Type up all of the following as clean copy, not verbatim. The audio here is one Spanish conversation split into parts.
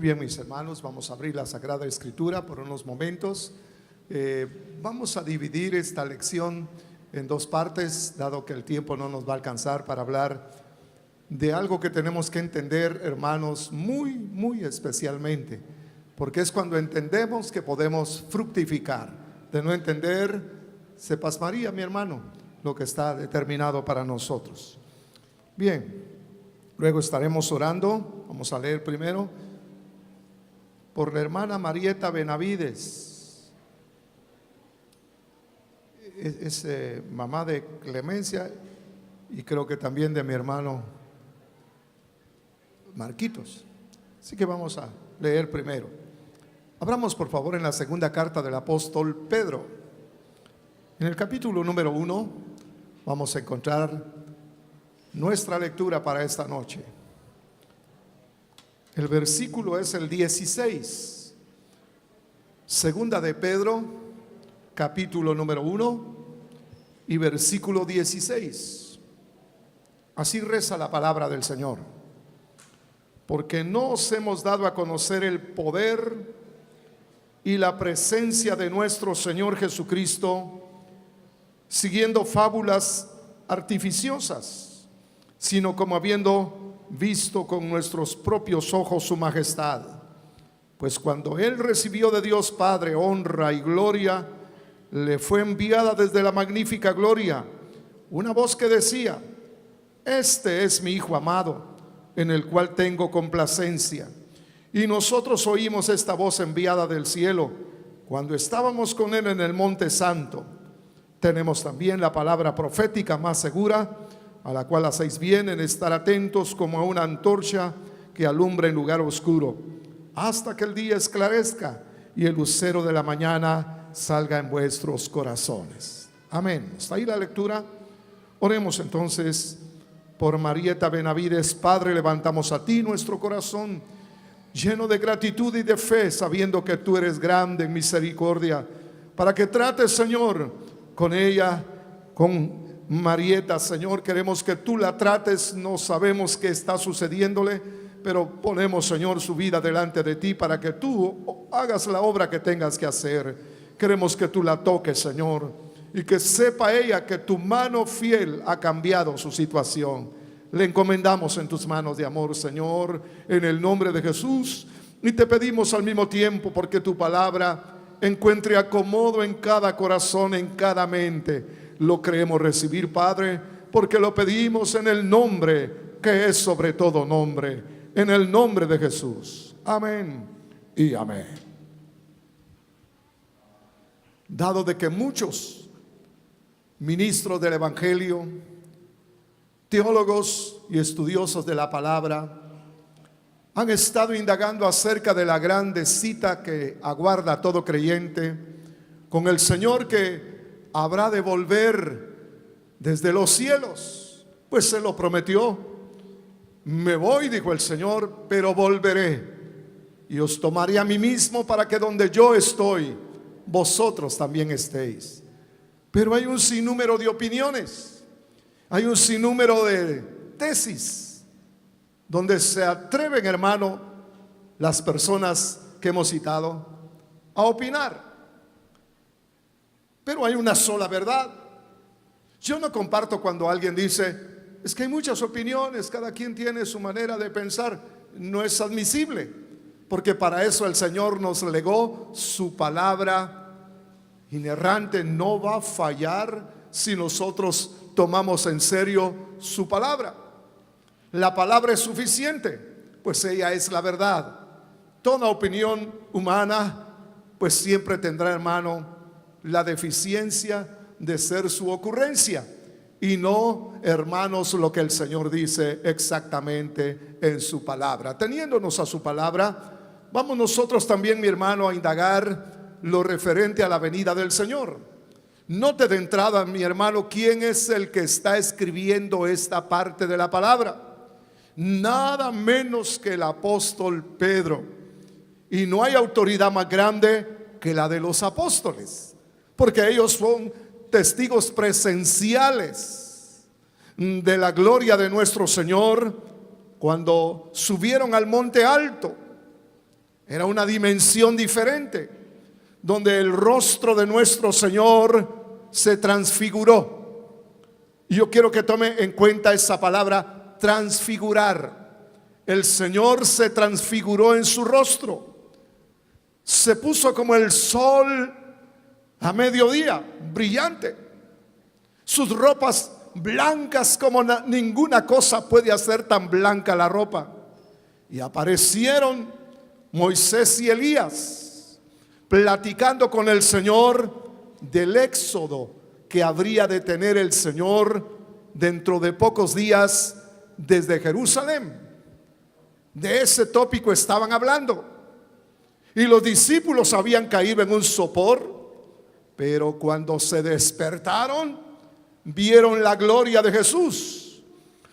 bien, mis hermanos, vamos a abrir la Sagrada Escritura por unos momentos. Vamos a dividir esta lección en dos partes, dado que el tiempo no nos va a alcanzar para hablar de algo que tenemos que entender, hermanos, muy especialmente, porque es cuando entendemos que podemos fructificar. De no entender, se pasmaría, mi hermano, lo que está determinado para nosotros. Bien, luego estaremos orando. Vamos a leer primero por la hermana Marieta Benavides. Es mamá de Clemencia y creo que también de mi hermano Marquitos. Así que vamos a leer primero. Abramos por favor en la segunda carta del apóstol Pedro. En el capítulo número 1 vamos a encontrar nuestra lectura para esta noche. El versículo es el 16. Segunda de Pedro, capítulo número 1 y versículo 16. Así reza la palabra del Señor. Porque no os hemos dado a conocer el poder y la presencia de nuestro Señor Jesucristo, siguiendo fábulas artificiosas, sino como habiendo visto con nuestros propios ojos su majestad. Pues cuando Él recibió de Dios Padre honra y gloria, le fue enviada desde la magnífica gloria una voz que decía: este es mi Hijo amado, en el cual tengo complacencia. Y nosotros oímos esta voz enviada del cielo cuando estábamos con Él en el monte santo. Tenemos también la palabra profética más segura, a la cual hacéis bien en estar atentos como a una antorcha que alumbra en lugar oscuro, hasta que el día esclarezca y el lucero de la mañana salga en vuestros corazones. Amén. Hasta ahí la lectura. Oremos entonces por Marieta Benavides. Padre, levantamos a ti nuestro corazón, lleno de gratitud y de fe, sabiendo que tú eres grande en misericordia, para que trates, Señor, con ella, con Marieta. Señor, queremos que tú la trates. No sabemos qué está sucediéndole, pero ponemos, Señor, su vida delante de ti para que tú hagas la obra que tengas que hacer. Queremos que tú la toques, Señor, y que sepa ella que tu mano fiel ha cambiado su situación. Le encomendamos en tus manos de amor, Señor, en el nombre de Jesús, y te pedimos al mismo tiempo porque tu palabra encuentre acomodo en cada corazón, en cada mente. Lo creemos recibir, Padre, porque lo pedimos en el nombre que es sobre todo nombre, en el nombre de Jesús. Amén y amén. Dado de que muchos ministros del Evangelio, teólogos y estudiosos de la palabra han estado indagando acerca de la grande cita que aguarda a todo creyente con el Señor, que habrá de volver desde los cielos, pues se lo prometió. Me voy, dijo el Señor, pero volveré y os tomaré a mí mismo, para que donde yo estoy, vosotros también estéis. Pero hay un sinnúmero de opiniones, hay un sinnúmero de tesis, donde se atreven, hermano, las personas que hemos citado a opinar. Pero hay una sola verdad. Yo no comparto cuando alguien dice: es que hay muchas opiniones, cada quien tiene su manera de pensar. No es admisible, porque para eso el Señor nos legó su palabra inerrante. No va a fallar si nosotros tomamos en serio su palabra. La palabra es suficiente, pues ella es la verdad. Toda opinión humana pues siempre tendrá, hermano, la deficiencia de ser su ocurrencia, y no, hermanos, lo que el Señor dice exactamente en su palabra. Teniéndonos a su palabra, vamos nosotros también, mi hermano, a indagar lo referente a la venida del Señor. Note de entrada, mi hermano, quién es el que está escribiendo esta parte de la palabra. Nada menos que el apóstol Pedro. Y no hay autoridad más grande que la de los apóstoles, porque ellos son testigos presenciales de la gloria de nuestro Señor cuando subieron al monte alto Era una dimensión diferente, donde el rostro de nuestro Señor se transfiguró. Y yo quiero que tome en cuenta esa palabra, transfigurar. El Señor se transfiguró en su rostro. Se puso como el sol a mediodía, brillante. Sus ropas blancas como ninguna cosa puede hacer tan blanca la ropa. Y aparecieron Moisés y Elías platicando con el Señor del éxodo que habría de tener el Señor dentro de pocos días desde Jerusalén. De ese tópico estaban hablando. Y los discípulos habían caído en un sopor, pero cuando se despertaron, vieron la gloria de Jesús.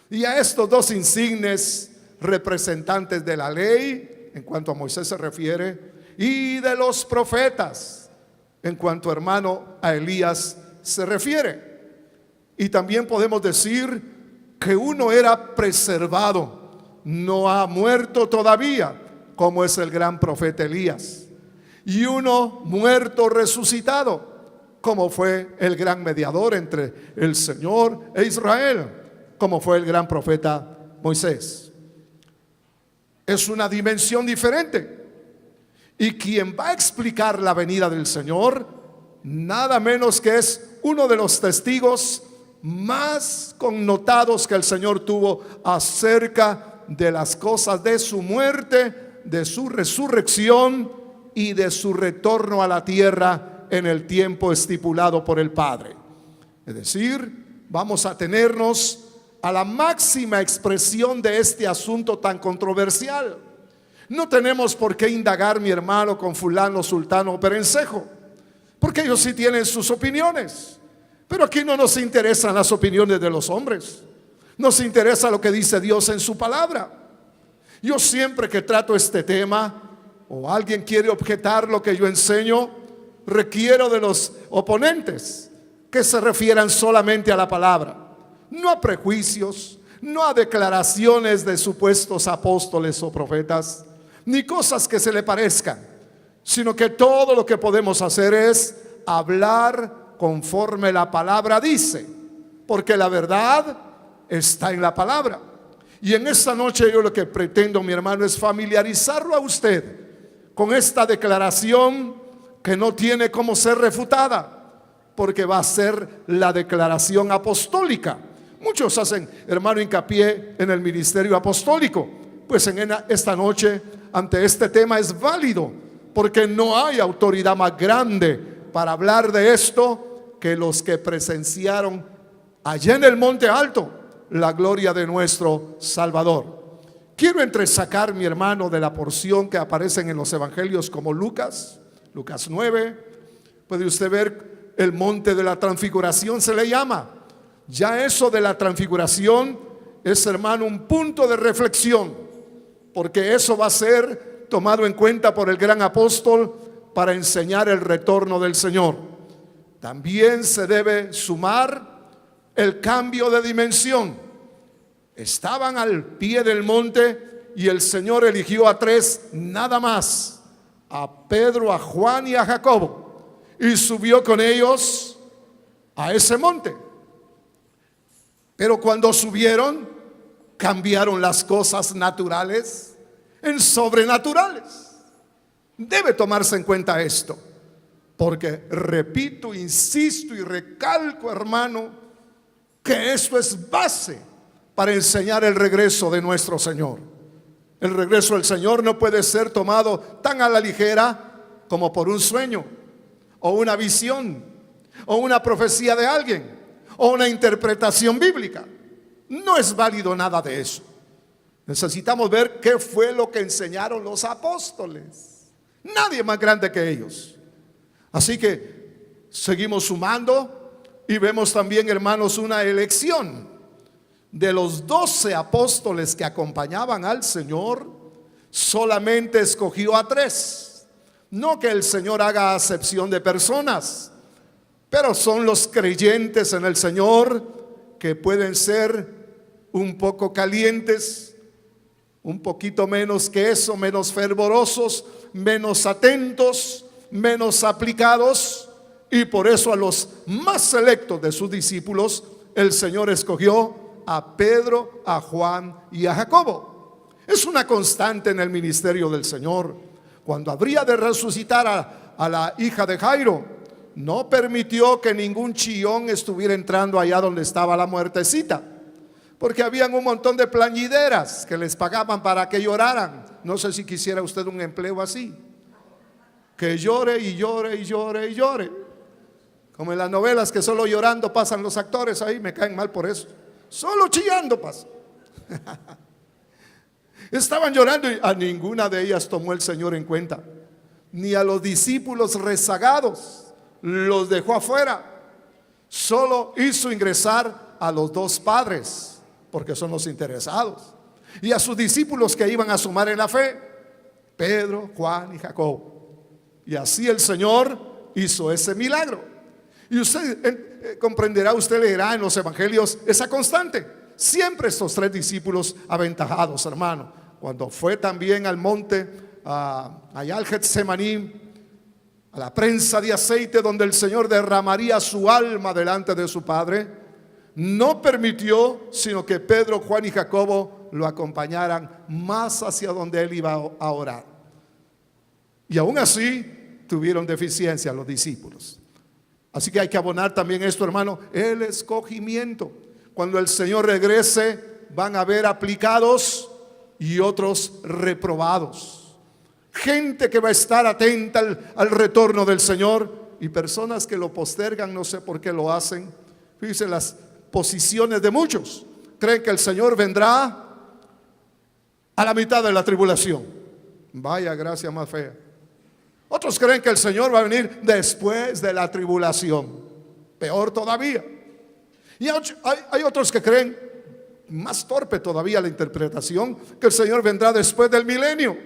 Y a estos dos insignes representantes de la ley, en cuanto a Moisés se refiere, y de los profetas, en cuanto, hermano, a Elías se refiere. Y también podemos decir que uno era preservado, no ha muerto todavía, como es el gran profeta Elías, y uno muerto resucitado, como fue el gran mediador entre el Señor e Israel, como fue el gran profeta Moisés. Es una dimensión diferente. Y quien va a explicar la venida del Señor, nada menos que es uno de los testigos más connotados que el Señor tuvo acerca de las cosas de su muerte, de su resurrección y de su retorno a la tierra en el tiempo estipulado por el Padre. Es decir, vamos a tenernos a la máxima expresión de este asunto tan controversial. No tenemos por qué indagar, mi hermano, con fulano, sultano o perencejo, porque ellos sí tienen sus opiniones. Pero aquí no nos interesan las opiniones de los hombres, nos interesa lo que dice Dios en su palabra. Yo siempre que trato este tema, o alguien quiere objetar lo que yo enseño, requiero de los oponentes que se refieran solamente a la palabra, no a prejuicios, no a declaraciones de supuestos apóstoles o profetas, ni cosas que se le parezcan, sino que todo lo que podemos hacer es hablar conforme la palabra dice, porque la verdad está en la palabra. Y en esta noche yo lo que pretendo, mi hermano, es familiarizarlo a usted con esta declaración que no tiene cómo ser refutada, porque va a ser la declaración apostólica. Muchos hacen, hermano, hincapié en el ministerio apostólico. Pues en esta noche, ante este tema es válido, porque no hay autoridad más grande para hablar de esto que los que presenciaron allá en el monte alto la gloria de nuestro Salvador. Quiero entresacar, mi hermano, de la porción que aparecen en los evangelios como Lucas 9. Puede usted ver el monte de la transfiguración, se le llama. Ya eso de la transfiguración es, hermano, un punto de reflexión, porque eso va a ser tomado en cuenta por el gran apóstol para enseñar el retorno del Señor. También se debe sumar el cambio de dimensión. Estaban al pie del monte y el Señor eligió a 3 nada más, a Pedro, a Juan y a Jacobo, y subió con ellos a ese monte. Pero cuando subieron, cambiaron las cosas naturales en sobrenaturales. Debe tomarse en cuenta esto, porque repito, insisto y recalco, hermano, que esto es base para enseñar el regreso de nuestro Señor. El regreso del Señor no puede ser tomado tan a la ligera como por un sueño, o una visión, o una profecía de alguien, o una interpretación bíblica. No es válido nada de eso. Necesitamos ver qué fue lo que enseñaron los apóstoles. Nadie más grande que ellos. Así que seguimos sumando y vemos también, hermanos, una elección. De los 12 apóstoles que acompañaban al Señor, solamente escogió a 3. No que el Señor haga acepción de personas, pero son los creyentes en el Señor que pueden ser un poco calientes, un poquito menos que eso, menos fervorosos, menos atentos, menos aplicados, y por eso a los más selectos de sus discípulos el Señor escogió a Pedro, a Juan y a Jacobo. Es una constante en el ministerio del Señor. Cuando habría de resucitar a la hija de Jairo, no permitió que ningún chillón estuviera entrando allá donde estaba la muertecita, porque habían un montón de plañideras que les pagaban para que lloraran. No sé si quisiera usted un empleo así, que llore y llore y llore y llore, como en las novelas, que solo llorando pasan los actores. Ahí me caen mal por eso, solo chillando pasa. Estaban llorando y a ninguna de ellas tomó el Señor en cuenta, ni a los discípulos rezagados los dejó afuera. Solo hizo ingresar a los dos padres, porque son los interesados, y a sus discípulos que iban a sumar en la fe, Pedro, Juan y Jacobo. Y así el Señor hizo ese milagro. Y usted comprenderá, usted leerá en los evangelios esa constante. Siempre estos tres discípulos aventajados, hermano. Cuando fue también al monte, allá al Getsemaní, a la prensa de aceite donde el Señor derramaría su alma delante de su Padre, no permitió sino que Pedro, Juan y Jacobo lo acompañaran más hacia donde él iba a orar. Y aún así tuvieron deficiencia los discípulos. Así que hay que abonar también esto, hermano, el escogimiento. Cuando el Señor regrese, van a haber aplicados y otros reprobados. Gente que va a estar atenta al retorno del Señor, y personas que lo postergan, no sé por qué lo hacen. Fíjense las posiciones de muchos. Creen que el Señor vendrá a la mitad de la tribulación. Vaya gracia más fea. Otros creen que el Señor va a venir después de la tribulación. Peor todavía. Y hay otros que creen, más torpe todavía la interpretación, que el Señor vendrá después del milenio.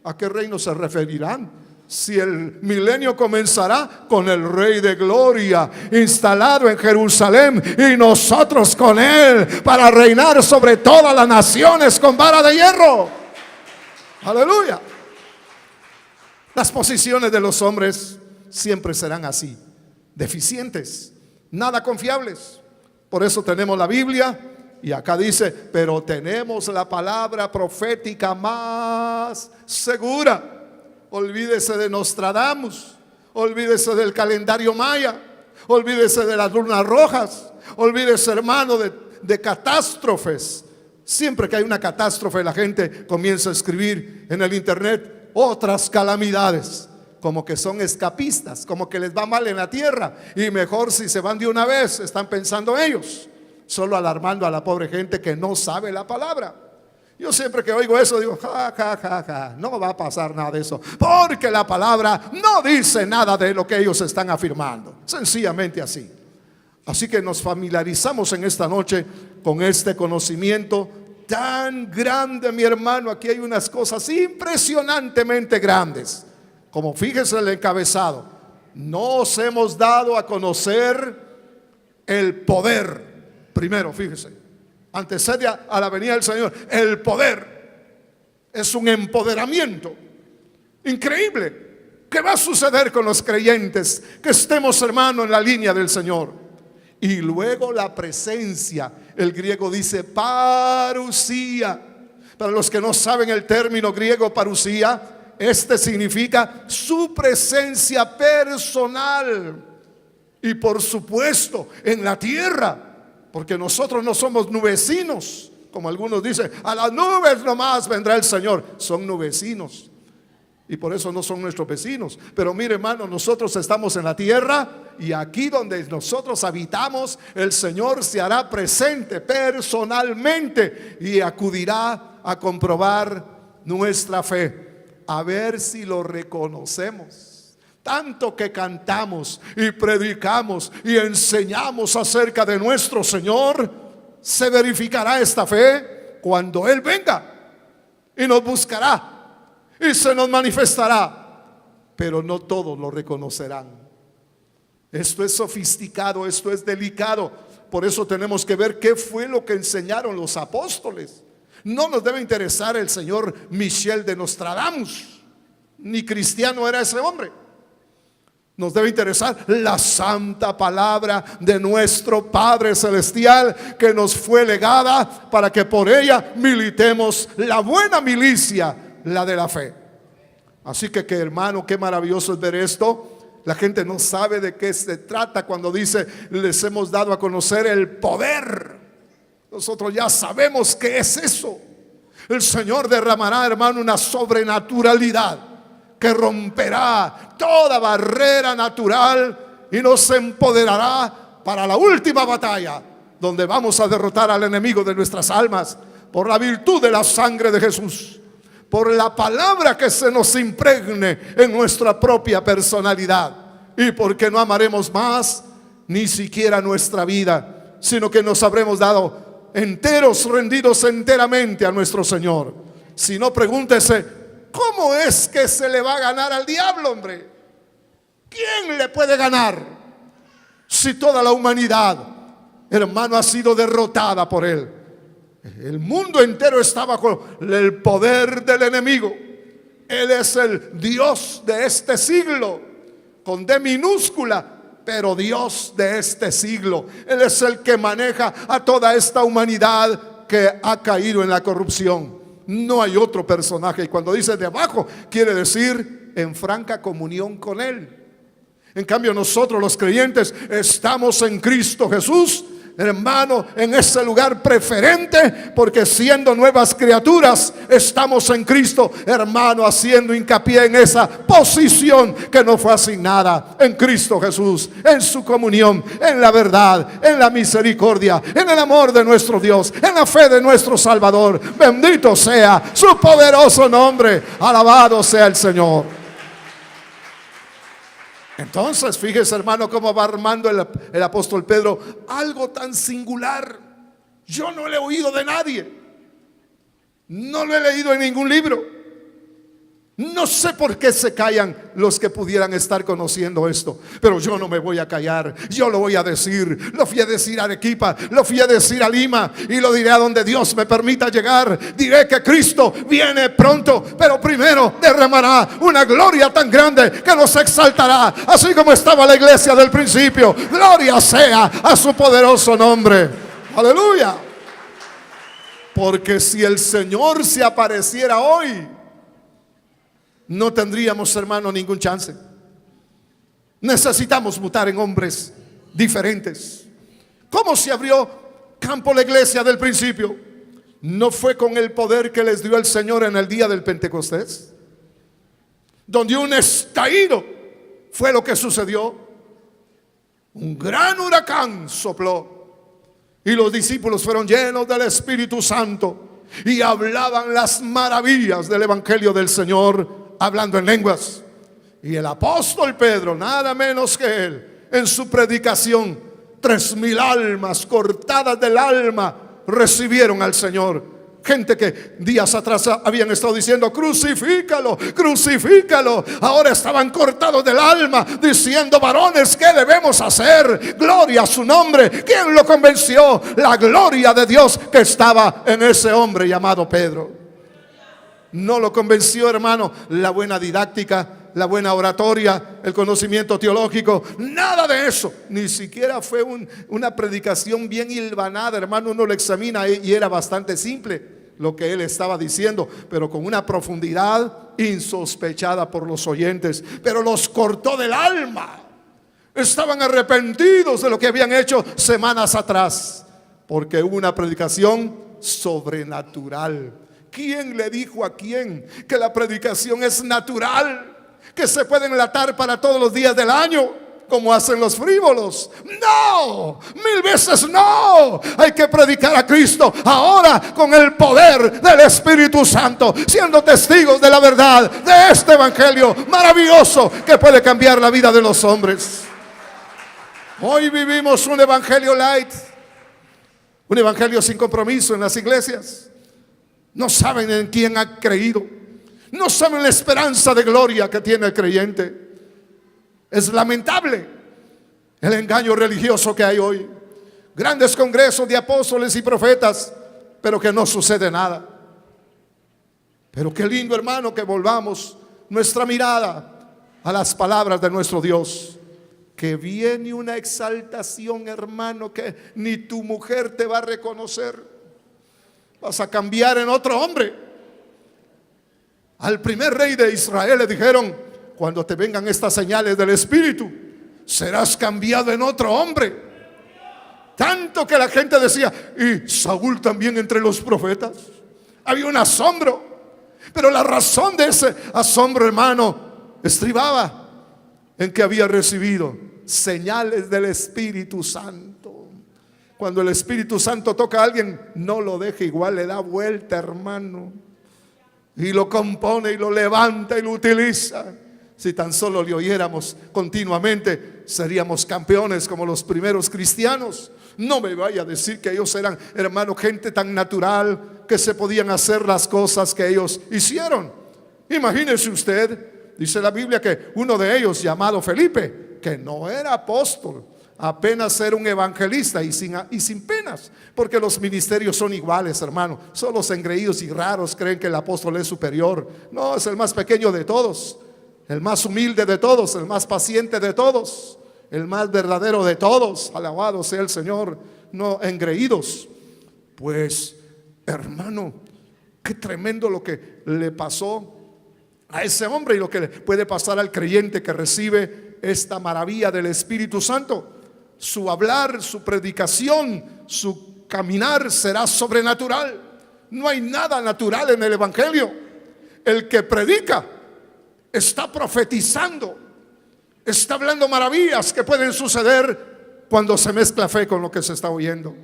¿A qué reino se referirán? Si el milenio comenzará con el Rey de Gloria instalado en Jerusalén, y nosotros con Él para reinar sobre todas las naciones con vara de hierro. Aleluya. Las posiciones de los hombres siempre serán así, deficientes, nada confiables. Por eso tenemos la Biblia. Y acá dice, pero tenemos la palabra profética más segura. Olvídese de Nostradamus, olvídese del calendario maya, olvídese de las lunas rojas, olvídese, hermano, de catástrofes. Siempre que hay una catástrofe, la gente comienza a escribir en el internet otras calamidades, como que son escapistas, como que les va mal en la tierra, y mejor si se van de una vez, están pensando ellos. Solo alarmando a la pobre gente que no sabe la palabra. Yo siempre que oigo eso digo, ja, ja, ja, ja, no va a pasar nada de eso, porque la palabra no dice nada de lo que ellos están afirmando. Sencillamente así. Así que nos familiarizamos en esta noche con este conocimiento tan grande, mi hermano. Aquí hay unas cosas impresionantemente grandes. Como fíjese el encabezado: nos hemos dado a conocer el poder. Primero, fíjese, antecede a la venida del Señor. El poder es un empoderamiento increíble. ¿Qué va a suceder con los creyentes que estemos, hermano, en la línea del Señor? Y luego la presencia. El griego dice parusía. Para los que no saben el término griego parusía, este significa su presencia personal. Y por supuesto en la tierra, porque nosotros no somos nubecinos, como algunos dicen, a las nubes nomás vendrá el Señor. Son nubecinos, y por eso no son nuestros vecinos. Pero mire, hermano, nosotros estamos en la tierra, y aquí donde nosotros habitamos, el Señor se hará presente personalmente y acudirá a comprobar nuestra fe, a ver si lo reconocemos. Tanto que cantamos y predicamos y enseñamos acerca de nuestro Señor, se verificará esta fe cuando Él venga y nos buscará y se nos manifestará, pero no todos lo reconocerán. Esto es sofisticado, esto es delicado. Por eso tenemos que ver qué fue lo que enseñaron los apóstoles. No nos debe interesar el señor Michel de Nostradamus. ni cristiano era ese hombre. Nos debe interesar la santa palabra de nuestro Padre Celestial, que nos fue legada para que por ella militemos la buena milicia, la de la fe. Así que hermano, qué maravilloso es ver esto. La gente no sabe de qué se trata cuando dice: les hemos dado a conocer el poder. Nosotros ya sabemos qué es eso. El Señor derramará, hermano, una sobrenaturalidad que romperá toda barrera natural y nos empoderará para la última batalla, donde vamos a derrotar al enemigo de nuestras almas por la virtud de la sangre de Jesús, por la palabra que se nos impregne en nuestra propia personalidad, y porque no amaremos más ni siquiera nuestra vida, sino que nos habremos dado enteros, rendidos enteramente a nuestro Señor. Si no, pregúntese: ¿cómo es que se le va a ganar al diablo, hombre? ¿Quién le puede ganar si toda la humanidad, hermano, ha sido derrotada por él? El mundo entero está bajo el poder del enemigo. Él es el Dios de este siglo, con D minúscula, pero Dios de este siglo. Él es el que maneja a toda esta humanidad que ha caído en la corrupción. No hay otro personaje. Y cuando dice debajo, quiere decir en franca comunión con Él. En cambio, nosotros los creyentes estamos en Cristo Jesús, hermano, en ese lugar preferente, porque siendo nuevas criaturas estamos en Cristo, hermano, haciendo hincapié en esa posición que nos fue asignada en Cristo Jesús, en su comunión, en la verdad, en la misericordia, en el amor de nuestro Dios, en la fe de nuestro Salvador. Bendito sea su poderoso nombre, alabado sea el Señor. Entonces, fíjese, hermano, cómo va armando el apóstol Pedro algo tan singular. Yo no lo he oído de nadie, no lo he leído en ningún libro. No sé por qué se callan los que pudieran estar conociendo esto, pero yo no me voy a callar. Yo lo voy a decir. Lo fui a decir a Arequipa, lo fui a decir a Lima, y lo diré a donde Dios me permita llegar. Diré que Cristo viene pronto, pero primero derramará una gloria tan grande que nos exaltará, así como estaba la iglesia del principio. Gloria sea a su poderoso nombre. Aleluya. Porque si el Señor se apareciera hoy, no tendríamos, hermano, ningún chance. Necesitamos mutar en hombres diferentes. ¿Cómo se abrió campo la iglesia del principio? ¿No fue con el poder que les dio el Señor en el día del Pentecostés? Donde un estallido fue lo que sucedió. Un gran huracán sopló y los discípulos fueron llenos del Espíritu Santo y hablaban las maravillas del Evangelio del Señor, hablando en lenguas. Y el apóstol Pedro, nada menos que él, en su predicación, 3,000 almas cortadas del alma recibieron al Señor. Gente que días atrás habían estado diciendo: crucifícalo, crucifícalo. Ahora estaban cortados del alma, diciendo: varones, ¿qué debemos hacer? Gloria a su nombre. ¿Quién lo convenció? La gloria de Dios que estaba en ese hombre llamado Pedro. No lo convenció, hermano, la buena didáctica, la buena oratoria, el conocimiento teológico, nada de eso. Ni siquiera fue una predicación bien hilvanada, hermano. Uno lo examina y era bastante simple lo que él estaba diciendo, pero con una profundidad insospechada por los oyentes. Pero los cortó del alma. Estaban arrepentidos de lo que habían hecho semanas atrás, porque hubo una predicación sobrenatural. ¿Quién le dijo a quién que la predicación es natural, que se puede enlatar para todos los días del año, como hacen los frívolos? No, 1000 veces no. Hay que predicar a Cristo ahora con el poder del Espíritu Santo, siendo testigos de la verdad de este evangelio maravilloso que puede cambiar la vida de los hombres. Hoy vivimos un evangelio light, un evangelio sin compromiso en las iglesias. No saben en quién ha creído, no saben la esperanza de gloria que tiene el creyente. Es lamentable el engaño religioso que hay hoy. Grandes congresos de apóstoles y profetas, pero que no sucede nada. Pero qué lindo, hermano, que volvamos nuestra mirada a las palabras de nuestro Dios, que viene una exaltación, hermano, que ni tu mujer te va a reconocer. Vas a cambiar en otro hombre. Al primer rey de Israel le dijeron: cuando te vengan estas señales del Espíritu, serás cambiado en otro hombre. Tanto que la gente decía: y Saúl también entre los profetas. Había un asombro, pero la razón de ese asombro, hermano, estribaba en que había recibido señales del Espíritu Santo. Cuando el Espíritu Santo toca a alguien, no lo deja igual, le da vuelta, hermano, y lo compone y lo levanta y lo utiliza. Si tan solo le oyéramos continuamente, seríamos campeones como los primeros cristianos. No me vaya a decir que ellos eran, hermano, gente tan natural que se podían hacer las cosas que ellos hicieron. Imagínese usted, dice la Biblia, que uno de ellos, llamado Felipe, que no era apóstol, apenas era un evangelista y sin penas, porque los ministerios son iguales, hermano. Solo los engreídos y raros creen que el apóstol es superior. No, es el más pequeño de todos, el más humilde de todos, el más paciente de todos, el más verdadero de todos. Alabado sea el Señor. No engreídos. Pues, hermano, qué tremendo lo que le pasó a ese hombre y lo que le puede pasar al creyente que recibe esta maravilla del Espíritu Santo. Su hablar, su predicación, su caminar será sobrenatural. No hay nada natural en el Evangelio. El que predica está profetizando, está hablando maravillas que pueden suceder cuando se mezcla fe con lo que se está oyendo.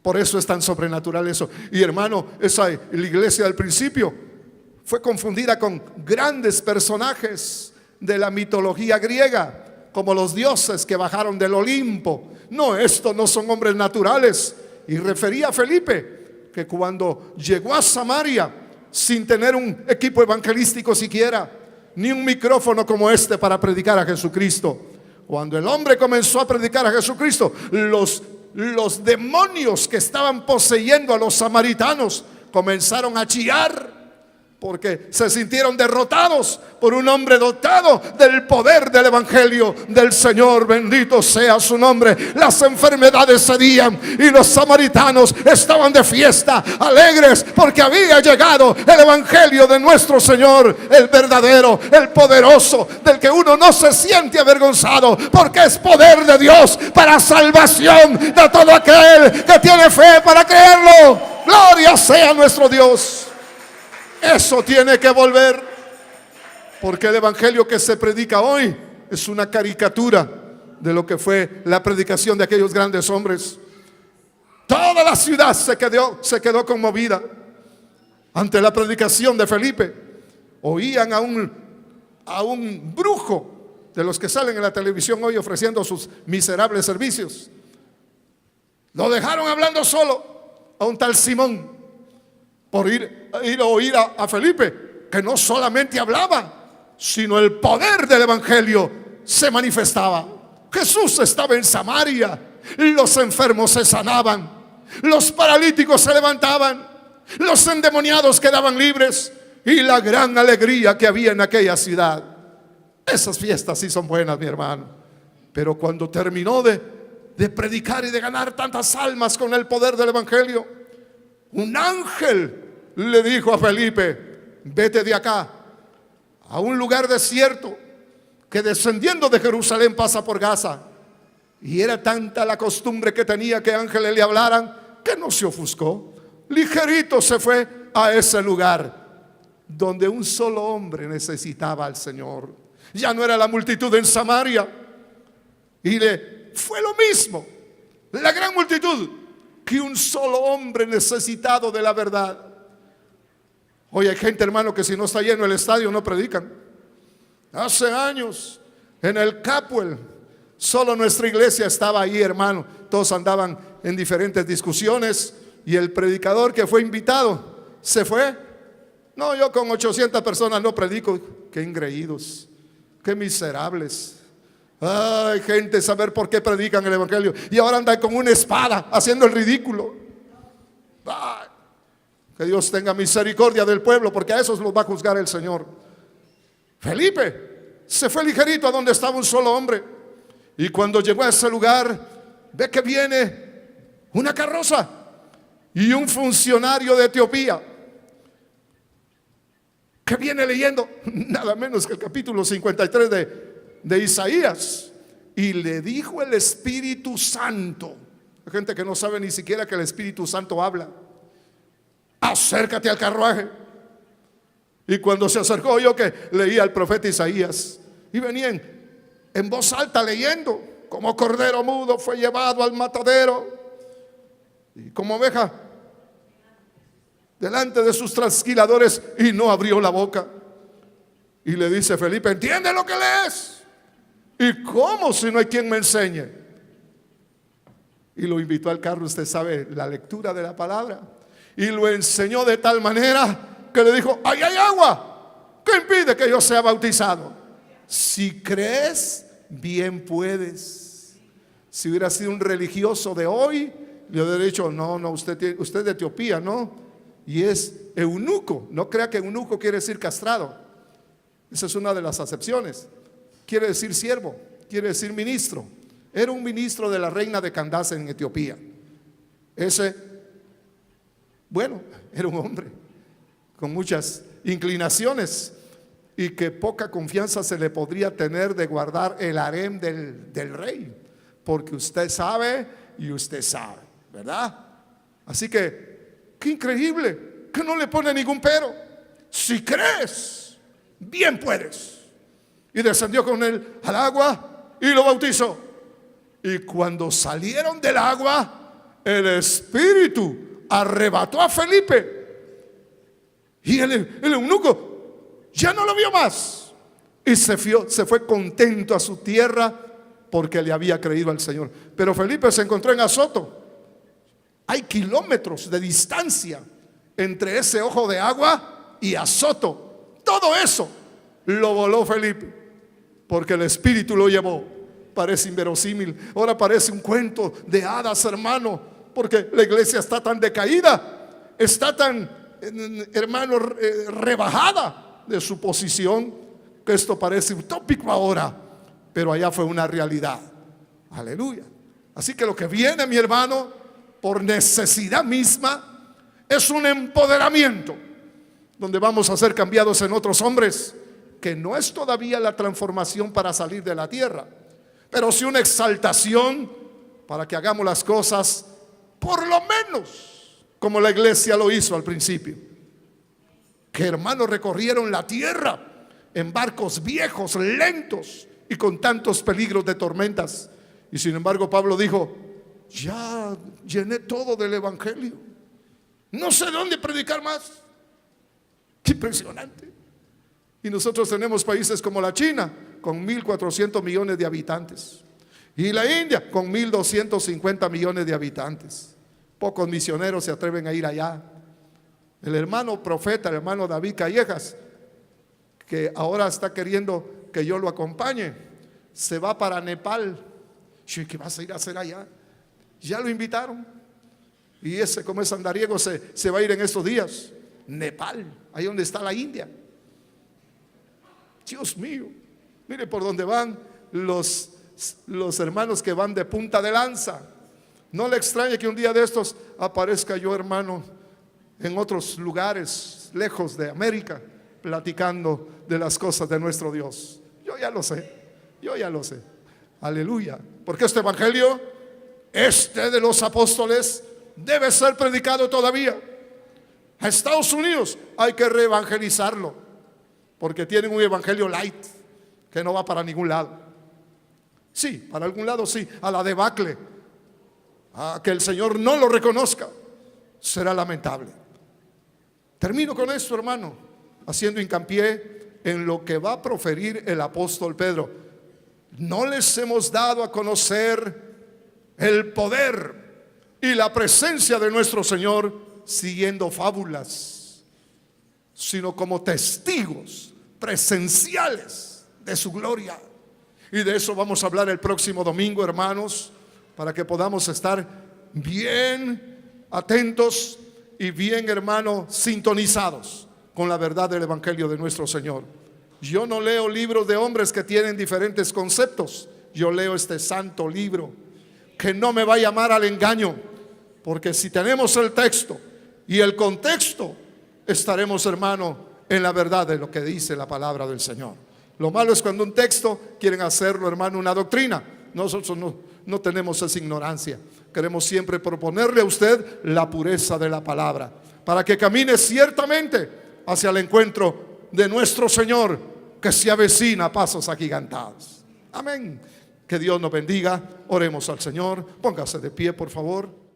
Por eso es tan sobrenatural eso. Y hermano, la iglesia del principio fue confundida con grandes personajes de la mitología griega, como los dioses que bajaron del Olimpo. No, estos no son hombres naturales. Y refería a Felipe que cuando llegó a Samaria, sin tener un equipo evangelístico siquiera, ni un micrófono como este para predicar a Jesucristo, cuando el hombre comenzó a predicar a Jesucristo, los demonios que estaban poseyendo a los samaritanos comenzaron a chillar, porque se sintieron derrotados por un hombre dotado del poder del Evangelio del Señor. Bendito sea su nombre. Las enfermedades cedían y los samaritanos estaban de fiesta, alegres, porque había llegado el Evangelio de nuestro Señor, el verdadero, el poderoso, del que uno no se siente avergonzado, porque es poder de Dios para salvación de todo aquel que tiene fe para creerlo. Gloria sea nuestro Dios. Eso tiene que volver, porque el evangelio que se predica hoy es una caricatura de lo que fue la predicación de aquellos grandes hombres. Toda la ciudad se quedó conmovida ante la predicación de Felipe. Oían a un brujo de los que salen en la televisión hoy ofreciendo sus miserables servicios. Lo dejaron hablando solo a un tal Simón, por ir a oír a Felipe, que no solamente hablaba, sino el poder del evangelio se manifestaba. Jesús estaba en Samaria, los enfermos se sanaban, los paralíticos se levantaban, los endemoniados quedaban libres, y la gran alegría que había en aquella ciudad. Esas fiestas sí son buenas, mi hermano. Pero cuando terminó de predicar y de ganar tantas almas con el poder del evangelio, un ángel le dijo a Felipe: vete de acá a un lugar desierto que descendiendo de Jerusalén pasa por Gaza. Y era tanta la costumbre que tenía que ángeles le hablaran, que no se ofuscó. Ligerito se fue a ese lugar donde un solo hombre necesitaba al Señor. Ya no era la multitud en Samaria, y fue lo mismo, la gran multitud, que un solo hombre necesitado de la verdad. Hoy hay gente, hermano, que si no está lleno el estadio no predican. Hace años en el Capwell, solo nuestra iglesia estaba ahí, hermano. Todos andaban en diferentes discusiones, y el predicador que fue invitado se fue. No, yo con 800 personas no predico. Qué engreídos, qué miserables. Ay, gente, saber por qué predican el evangelio y ahora andan con una espada haciendo el ridículo. Ay, que Dios tenga misericordia del pueblo, porque a esos los va a juzgar el Señor. Felipe se fue ligerito a donde estaba un solo hombre. Y cuando llegó a ese lugar, ve que viene una carroza y un funcionario de Etiopía que viene leyendo nada menos que el capítulo 53 de Isaías. Y le dijo el Espíritu Santo, hay gente que no sabe ni siquiera que el Espíritu Santo habla: acércate al carruaje. Y cuando se acercó, oyó que leía el profeta Isaías, y venían en voz alta leyendo: como cordero mudo fue llevado al matadero, y como oveja delante de sus trasquiladores, y no abrió la boca. Y le dice Felipe: ¿entiende lo que lees? ¿Y cómo si no hay quien me enseñe? Y lo invitó al carro, usted sabe, la lectura de la palabra, y lo enseñó de tal manera que le dijo: ahí hay agua, ¿qué impide que yo sea bautizado? Si crees, bien puedes. Si hubiera sido un religioso de hoy, le hubiera dicho: no, usted es de Etiopía, ¿no? Y es eunuco. No crea que eunuco quiere decir castrado. Esa es una de las acepciones. Quiere decir siervo, quiere decir ministro. Era un ministro de la reina de Candace en Etiopía. Ese, bueno, era un hombre con muchas inclinaciones, y que poca confianza se le podría tener de guardar el harem del rey, porque usted sabe y usted sabe, ¿verdad? Así que, qué increíble que no le pone ningún pero. Si crees, bien puedes. Y descendió con él al agua y lo bautizó. Y cuando salieron del agua, el Espíritu arrebató a Felipe, y el eunuco ya no lo vio más, y se fue contento a su tierra, porque le había creído al Señor. Pero Felipe se encontró en Azoto. Hay kilómetros de distancia entre ese ojo de agua y Azoto. Todo eso lo voló Felipe, porque el Espíritu lo llevó. Parece inverosímil, ahora parece un cuento de hadas, hermano, porque la iglesia está tan decaída, está tan, hermano, rebajada de su posición, que esto parece utópico ahora, pero allá fue una realidad. Aleluya. Así que lo que viene, mi hermano, por necesidad misma, es un empoderamiento, donde vamos a ser cambiados en otros hombres, que no es todavía la transformación para salir de la tierra, pero sí una exaltación para que hagamos las cosas por lo menos como la iglesia lo hizo al principio. Que hermanos recorrieron la tierra en barcos viejos, lentos y con tantos peligros de tormentas. Y sin embargo Pablo dijo: ya llené todo del evangelio, no sé dónde predicar más. Qué impresionante. Y nosotros tenemos países como la China, con 1.400 millones de habitantes, y la India con 1.250 millones de habitantes. Pocos misioneros se atreven a ir allá. El hermano profeta, el hermano David Callejas, que ahora está queriendo que yo lo acompañe, se va para Nepal. ¿Qué vas a ir a hacer allá? Ya lo invitaron, y ese, como es andariego, se va a ir en estos días. Nepal, ahí donde está la India. Dios mío, mire por dónde van los hermanos que van de punta de lanza. No le extrañe que un día de estos aparezca yo, hermano, en otros lugares lejos de América, platicando de las cosas de nuestro Dios. Yo ya lo sé. Aleluya. Porque este evangelio, este de los apóstoles, debe ser predicado todavía. A Estados Unidos hay que reevangelizarlo, porque tienen un evangelio light que no va para ningún lado. Sí, para algún lado sí, a la debacle, a que el Señor no lo reconozca, será lamentable. Termino con esto, hermano, haciendo hincapié en lo que va a proferir el apóstol Pedro. No les hemos dado a conocer el poder y la presencia de nuestro Señor siguiendo fábulas, sino como testigos presenciales de su gloria. Y de eso vamos a hablar el próximo domingo, hermanos, para que podamos estar bien atentos y bien, hermano, sintonizados con la verdad del evangelio de nuestro Señor. Yo no leo libros de hombres que tienen diferentes conceptos. Yo leo este santo libro que no me va a llamar al engaño, porque si tenemos el texto y el contexto, estaremos, hermano, en la verdad de lo que dice la palabra del Señor. Lo malo es cuando un texto quieren hacerlo, hermano, una doctrina. Nosotros no tenemos esa ignorancia. Queremos siempre proponerle a usted la pureza de la palabra, para que camine ciertamente hacia el encuentro de nuestro Señor, que se avecina a pasos agigantados. Amén. Que Dios nos bendiga. Oremos al Señor. Póngase de pie, por favor.